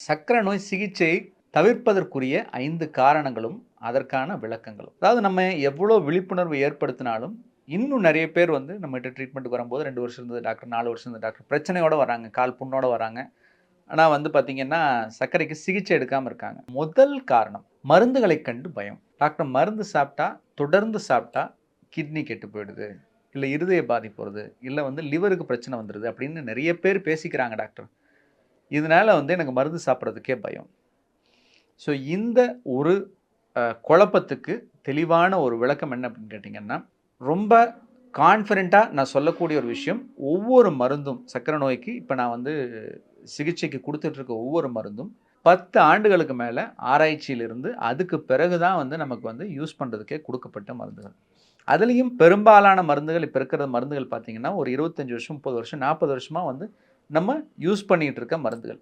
சர்க்கரை நோய் சிகிச்சை தவிர்ப்பதற்குரிய 5 காரணங்களும், அதற்கான விளக்கங்களும். அதாவது நம்ம எவ்வளோ விழிப்புணர்வு ஏற்படுத்தினாலும், இன்னும் நெறைய பேர் வந்து நம்மகிட்ட ட்ரீட்மெண்ட்டுக்கு வரும்போது 2 வருஷம் இருந்தது டாக்டர், 4 வருஷம் இருந்தது டாக்டர், பிரச்சனையோட வராங்க. கால் புண்ணோட வராங்க. ஆனா வந்து பார்த்தீங்கன்னா, சர்க்கரைக்கு சிகிச்சை எடுக்காம இருக்காங்க. முதல் காரணம், மருந்துகளைக் கண்டு பயம். டாக்டர் மருந்து சாப்பிட்டா, தொடர்ந்து சாப்பிட்டா கிட்னி கெட்டு போயிடுது. இல்ல இருதய பாதிப்பு வருது. இல்ல வந்து லிவருக்கு பிரச்சனை வந்துருது அப்படின்னு நெறைய பேர் பேசிக்கிறாங்க டாக்டர். இதனால வந்து எனக்கு மருந்து சாப்பிடுறதுக்கே பயம். ஸோ இந்த ஒரு குழப்பத்துக்கு தெளிவான ஒரு விளக்கம் என்ன அப்படின்னு கேட்டீங்கன்னா, ரொம்ப கான்ஃபிடென்ட்டா நான் சொல்லக்கூடிய ஒரு விஷயம், ஒவ்வொரு மருந்தும் சர்க்கரை நோய்க்கு இப்ப நான் வந்து சிகிச்சைக்கு குடுத்துட்டு இருக்க ஒவ்வொரு மருந்தும் 10 ஆண்டுகளுக்கு மேல ஆராய்ச்சியிலிருந்து, அதுக்கு பிறகு தான் வந்து நமக்கு வந்து யூஸ் பண்றதுக்கே குடுக்கப்பட்ட மருந்துகள். அதிலயும் பெரும்பாலான மருந்துகள் இப்ப இருக்கிற மருந்துகள் பார்த்தீங்கன்னா, ஒரு 25 வருஷம், 30 வருஷம், 40 வருஷமா வந்து நம்ம யூஸ் பண்ணிட்டு இருக்க மருந்துகள்.